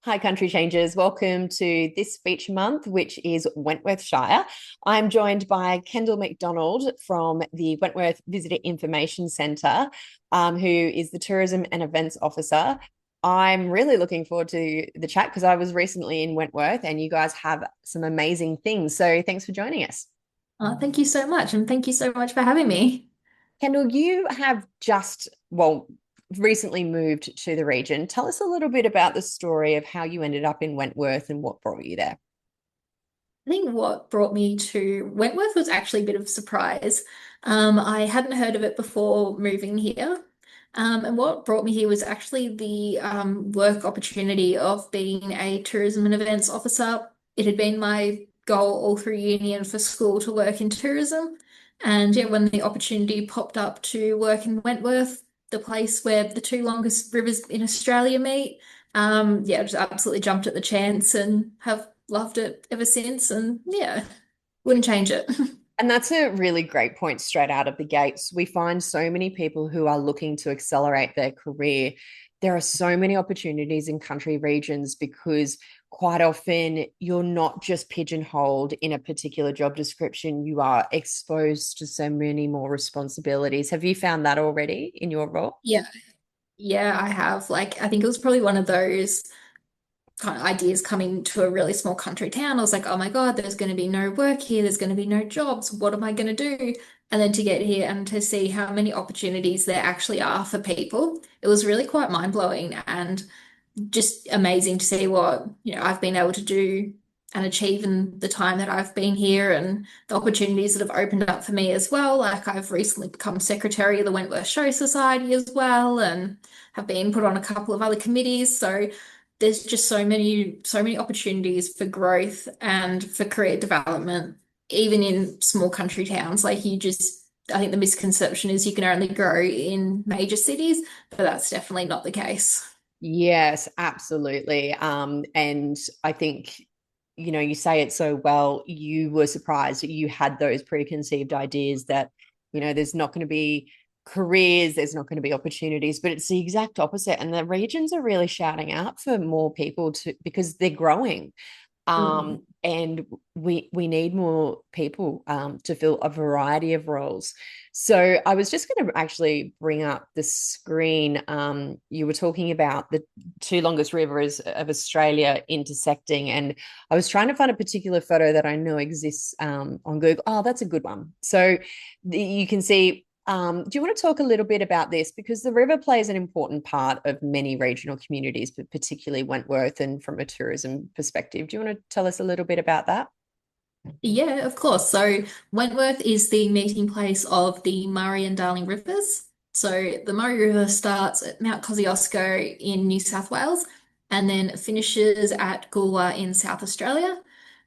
Hi, Country Changers. Welcome to this feature month, which is Wentworth Shire. I'm joined by Kendall McDonald from the Wentworth Visitor Information Centre, who is the Tourism and Events Officer. I'm really looking forward to the chat because I was recently in Wentworth and you guys have some amazing things. So thanks for joining us. Thank you so much, and thank you so much for having me. Kendall, you have recently moved to the region. Tell us a little bit about the story of how you ended up in Wentworth and what brought you there. I think what brought me to Wentworth was actually a bit of a surprise. I hadn't heard of it before moving here. And what brought me here was actually the work opportunity of being a tourism and events officer. It had been my goal all through uni and for school to work in tourism. And yeah, when the opportunity popped up to work in Wentworth, the place where the two longest rivers in Australia meet, yeah, just absolutely jumped at the chance and have loved it ever since. And yeah, wouldn't change it. And that's a really great point straight out of the gates. We find so many people who are looking to accelerate their career. There are so many opportunities in country regions because quite often you're not just pigeonholed in a particular job description, you are exposed to so many more responsibilities. Have you found that already in your role? Yeah, yeah, I have. Like, I think it was probably one of those kind of ideas coming to a really small country town. I was like, oh my God, there's going to be no work here. There's going to be no jobs. What am I going to do? And then to get here and to see how many opportunities there actually are for people, it was really quite mind-blowing and just amazing to see what, I've been able to do and achieve in the time that I've been here and the opportunities that have opened up for me as well. Like I've recently become secretary of the Wentworth Show Society as well and have been put on a couple of other committees. So there's just so many opportunities for growth and for career development, even in small country towns. I think the misconception is you can only grow in major cities, but that's definitely not the case. Yes, absolutely. And I think, you say it so well. You were surprised that you had those preconceived ideas that, there's not going to be careers, there's not going to be opportunities, but it's the exact opposite. And the regions are really shouting out for more people because they're growing. Mm. And we need more people to fill a variety of roles. So I was just going to actually bring up the screen. You were talking about the two longest rivers of Australia intersecting, and I was trying to find a particular photo that I know exists on Google. Oh, that's a good one. So you can see do you want to talk a little bit about this? Because the river plays an important part of many regional communities, but particularly Wentworth and from a tourism perspective. Do you want to tell us a little bit about that? Yeah, of course. So Wentworth is the meeting place of the Murray and Darling rivers. So the Murray River starts at Mount Kosciuszko in New South Wales and then finishes at Goolwa in South Australia.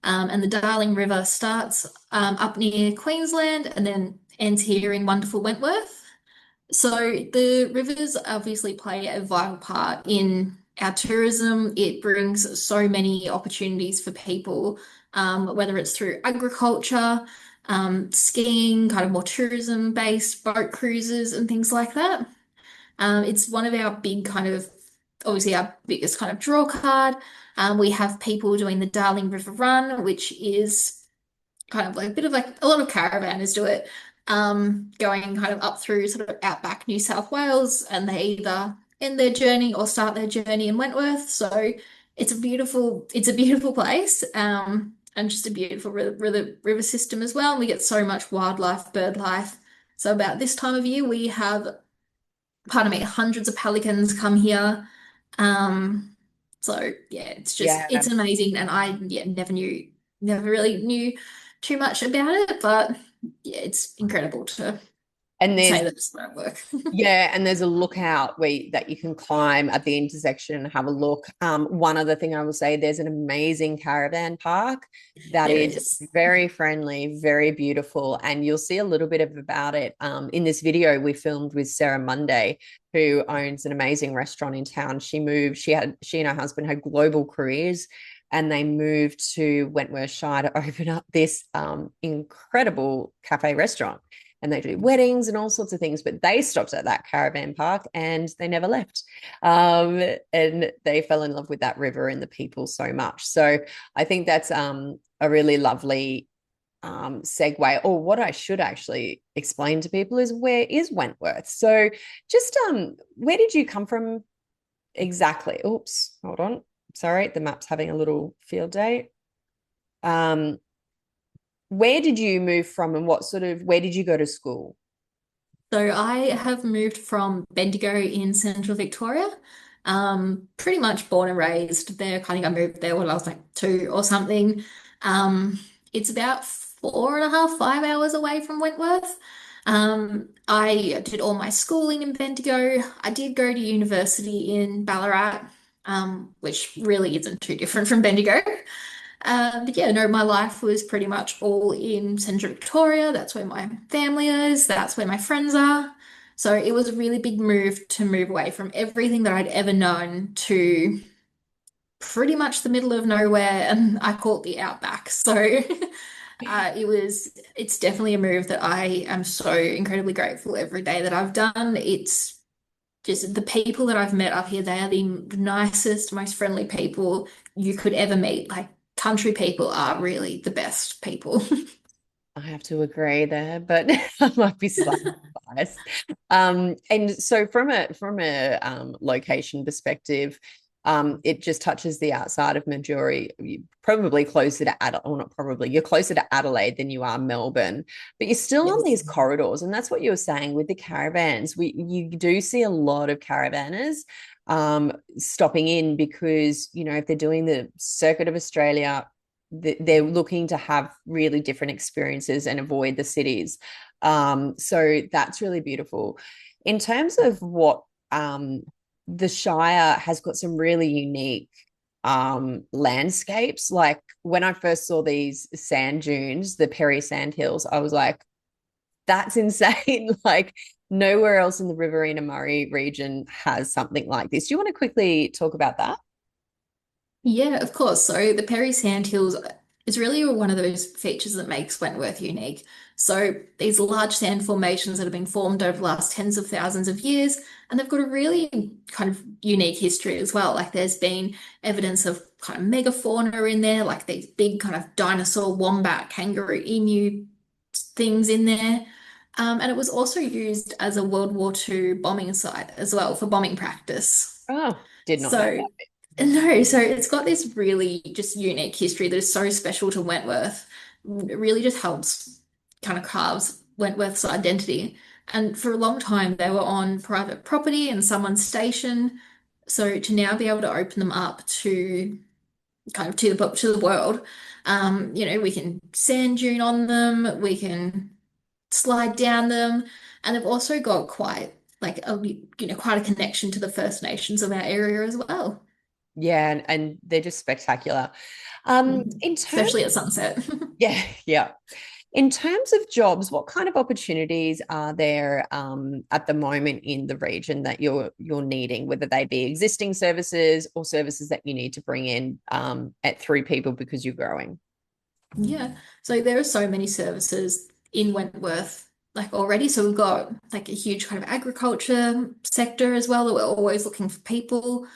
And the Darling River starts up near Queensland and then ends here in wonderful Wentworth. So the rivers obviously play a vital part in our tourism. It brings so many opportunities for people, whether it's through agriculture, skiing, kind of more tourism-based boat cruises and things like that. It's one of our big kind of, obviously our biggest kind of draw card. We have people doing the Darling River Run, which is kind of like a bit of like a lot of caravanners do it, going kind of up through sort of outback New South Wales, and they either end their journey or start their journey in Wentworth. So it's a beautiful place, and just a beautiful river system as well. And we get so much wildlife, bird life. So about this time of year, we have, pardon me, hundreds of pelicans come here. So yeah, it's Yeah. amazing, and I never really knew too much about it, but yeah, it's incredible to And there's say that it's where I work. Yeah, and there's a lookout that you can climb at the intersection and have a look. One other thing I will say, there's an amazing caravan park that There is is. very friendly, very beautiful, and you'll see a little bit about it in this video we filmed with Sarah Monday, who owns an amazing restaurant in town. She and her husband had global careers, and they moved to Wentworth Shire to open up this incredible cafe restaurant. and they do weddings and all sorts of things. But they stopped at that caravan park and they never left. And they fell in love with that river and the people so much. So I think that's a really lovely segue. Or what I should actually explain to people is, where is Wentworth? So just where did you come from exactly? Oops, hold on. Sorry, the map's having a little field day. Um, where did you move from, and where did you go to school? So I have moved from Bendigo in central Victoria. Pretty much born and raised there. I think I moved there when I was like 2 or something. Um, it's about 4.5, 5 hours away from Wentworth. I did all my schooling in Bendigo. I did go to university in Ballarat, which really isn't too different from Bendigo. But yeah, no, my life was pretty much all in Central Victoria. That's where my family is. That's where my friends are. So it was a really big move to move away from everything that I'd ever known to pretty much the middle of nowhere, and I call it the outback. So it's definitely a move that I am so incredibly grateful every day that I've done. It's just the people that I've met up here, they are the nicest, most friendly people you could ever meet. Like country people are really the best people. I have to agree there, but I might be slightly biased. And so from a location perspective, it just touches the outside of Majuri. You're probably closer to Adelaide, or not probably, you're closer to Adelaide than you are Melbourne, but you're still on Yes. these corridors. And that's what you were saying with the caravans. You do see a lot of caravanners stopping in because, if they're doing the circuit of Australia, they're looking to have really different experiences and avoid the cities. So that's really beautiful. In terms of what the Shire has got some really unique landscapes. Like when I first saw these sand dunes, the Perry Sand Hills, I was like, that's insane. Like nowhere else in the Riverina Murray region has something like this. Do you want to quickly talk about that? Yeah, of course. So the Perry Sandhills is really one of those features that makes Wentworth unique. So these large sand formations that have been formed over the last tens of thousands of years, and they've got a really kind of unique history as well. Like there's been evidence of kind of megafauna in there, like these big kind of dinosaur, wombat, kangaroo, emu things in there. And it was also used as a World War II bombing site as well for bombing practice. Oh, did not know So that. no, so it's got this really just unique history that is so special to Wentworth. It really just helps kind of carves Wentworth's identity. And for a long time, they were on private property and someone's station. So to now be able to open them up to kind of to the world, we can sand dune on them, we can slide down them, and they've also got quite like quite a connection to the First Nations of our area as well. Yeah, and they're just spectacular. In terms, Especially at sunset. yeah, yeah. In terms of jobs, what kind of opportunities are there at the moment in the region that you're needing, whether they be existing services or services that you need to bring in at through people because you're growing? Yeah. So there are so many services in Wentworth like already. So we've got like a huge kind of agriculture sector as well that we're always looking for people.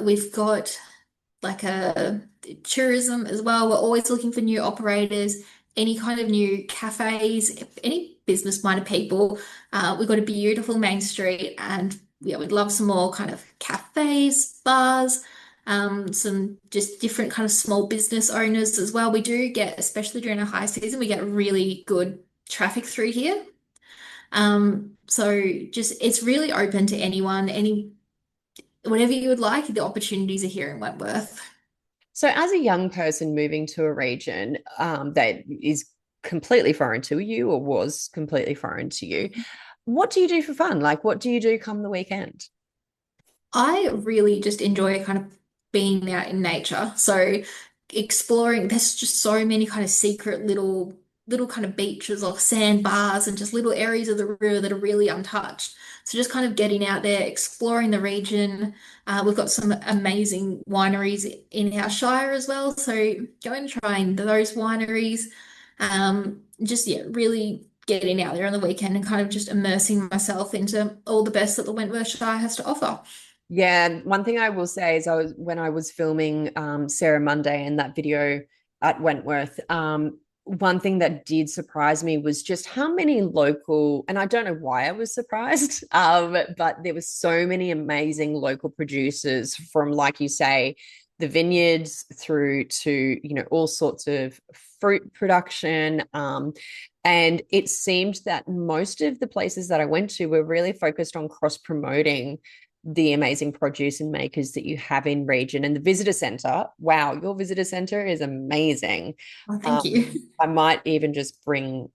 We've got like a tourism as well. We're always looking for new operators, any kind of new cafes, any business-minded people. We've got a beautiful main street, and yeah, we'd love some more kind of cafes, bars, some just different kind of small business owners as well. We do get, especially during our high season, we get really good traffic through here. So just it's really open to anyone, any whatever you would like. The opportunities are here in Wentworth. So, as a young person moving to a region that is completely foreign to you or was completely foreign to you, what do you do for fun? Like, what do you do come the weekend? I really just enjoy kind of being out in nature. So exploring, there's just so many kind of secret little kind of beaches or sandbars and just little areas of the river that are really untouched. So just kind of getting out there, exploring the region. We've got some amazing wineries in our shire as well. So go and try those wineries. Just yeah, really getting out there on the weekend and kind of just immersing myself into all the best that the Wentworth Shire has to offer. Yeah, and one thing I will say is when I was filming Sarah Monday and that video at Wentworth, one thing that did surprise me was just how many local, and I don't know why I was surprised, but there were so many amazing local producers from, like you say, the vineyards through to, all sorts of fruit production. And it seemed that most of the places that I went to were really focused on cross promoting the amazing produce and makers that you have in region. And the visitor center, wow, your visitor center is amazing. Oh, thank you. I might even just bring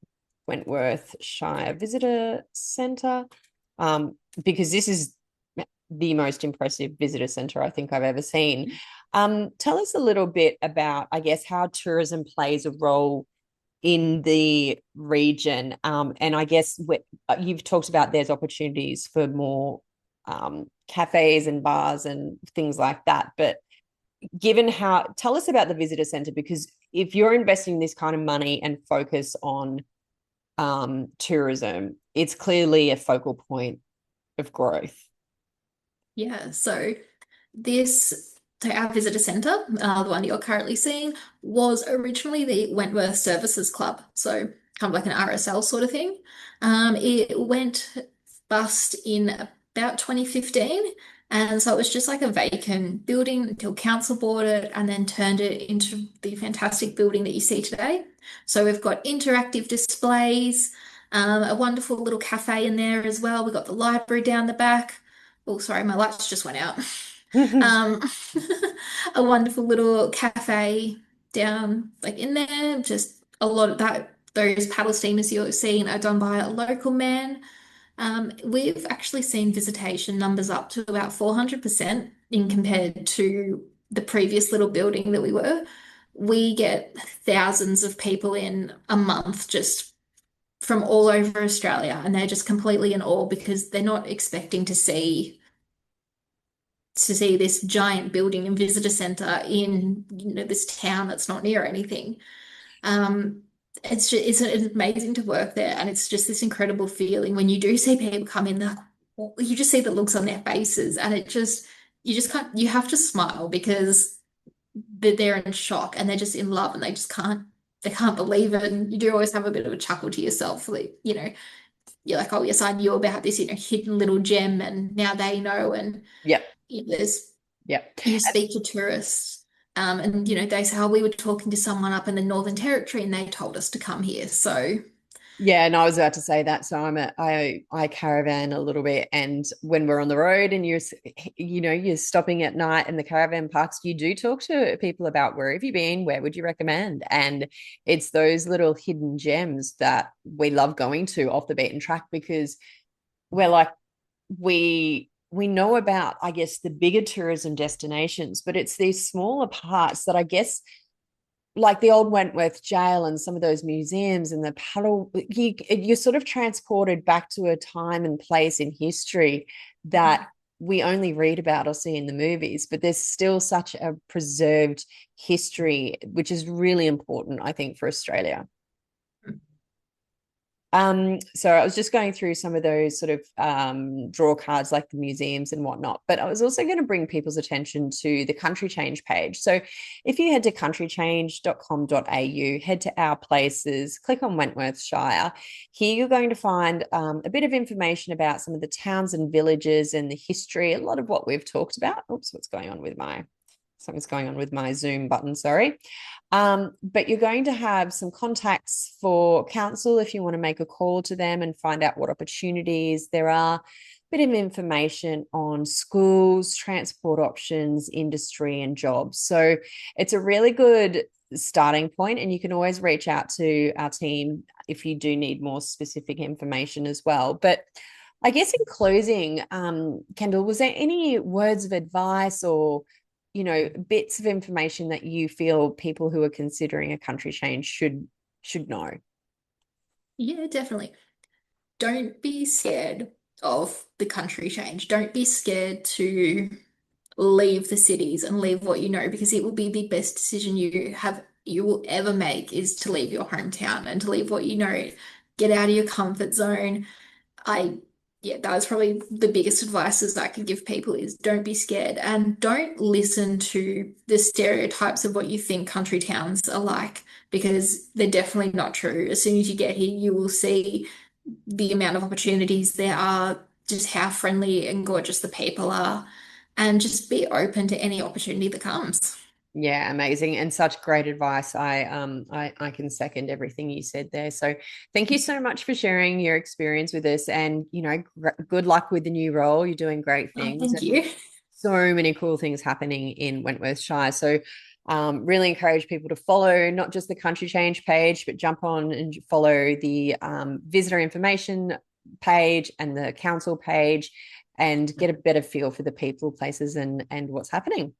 Wentworth Shire Visitor Centre, because this is the most impressive visitor centre I think I've ever seen. Tell us a little bit about, I guess, how tourism plays a role in the region. And I guess you've talked about there's opportunities for more cafes and bars and things like that. But tell us about the visitor centre, because if you're investing this kind of money and focus on tourism, it's clearly a focal point of growth. Yeah, so our visitor centre, the one you're currently seeing, was originally the Wentworth Services Club, so kind of like an RSL sort of thing. It went bust in about 2015, and so it was just like a vacant building until council bought it and then turned it into the fantastic building that you see today. So we've got interactive displays, a wonderful little cafe in there as well. We've got the library down the back. Oh, sorry, my lights just went out. Um, a wonderful little cafe down like in there. Just a lot of that. Those paddle steamers you're seeing are done by a local man. We've actually seen visitation numbers up to about 400% in compared to the previous little building that we were. We get thousands of people in a month just from all over Australia, and they're just completely in awe because they're not expecting to see this giant building and visitor centre in this town that's not near anything. Um, it's amazing to work there, and it's just this incredible feeling when you do see people come in. You just see the looks on their faces, and you just can't. You have to smile because they're in shock and they're just in love, and they can't believe it. And you do always have a bit of a chuckle to yourself, like, you're like, oh yes, I knew about this, hidden little gem, and now they know. And Yep. there's Yep. you speak to tourists, and they say, oh, we were talking to someone up in the Northern Territory, and they told us to come here. So Yeah, and I was about to say that. So I caravan a little bit, and when we're on the road and you're stopping at night in the caravan parks, you do talk to people about where have you been, where would you recommend, and it's those little hidden gems that we love going to off the beaten track, because we're like we know about, I guess, the bigger tourism destinations, but it's these smaller parts that I guess, like the old Wentworth jail and some of those museums and the paddle, you're sort of transported back to a time and place in history that we only read about or see in the movies, but there's still such a preserved history, which is really important, I think, for Australia. So I was just going through some of those sort of draw cards like the museums and whatnot, but I was also going to bring people's attention to the Country Change page. So if you head to countrychange.com.au, head to our places, click on Wentworth Shire. Here you're going to find a bit of information about some of the towns and villages and the history, a lot of what we've talked about. Oops, something's going on with my Zoom button, sorry. But you're going to have some contacts for council if you want to make a call to them and find out what opportunities there are. A bit of information on schools, transport options, industry, and jobs. So it's a really good starting point, and you can always reach out to our team if you do need more specific information as well. But I guess in closing, Kendall, was there any words of advice or bits of information that you feel people who are considering a country change should know? yeah, definitely. Don't be scared of the country change. Don't be scared to leave the cities and leave what you know, because it will be the best decision you will ever make, is to leave your hometown and to leave what you know. get out of your comfort zone. I, yeah, that was probably the biggest advice I could give people is don't be scared and don't listen to the stereotypes of what you think country towns are like because they're definitely not true. As soon as you get here, you will see the amount of opportunities there are, just how friendly and gorgeous the people are, and just be open to any opportunity that comes. Yeah, amazing, and such great advice. I can second everything you said there. So thank you so much for sharing your experience with us, and good luck with the new role. You're doing great Oh, things, thank and you. so many cool things happening in Wentworth Shire. So really encourage people to follow not just the Country Change page, but jump on and follow the visitor information page and the council page, and get a better feel for the people, places, and what's happening.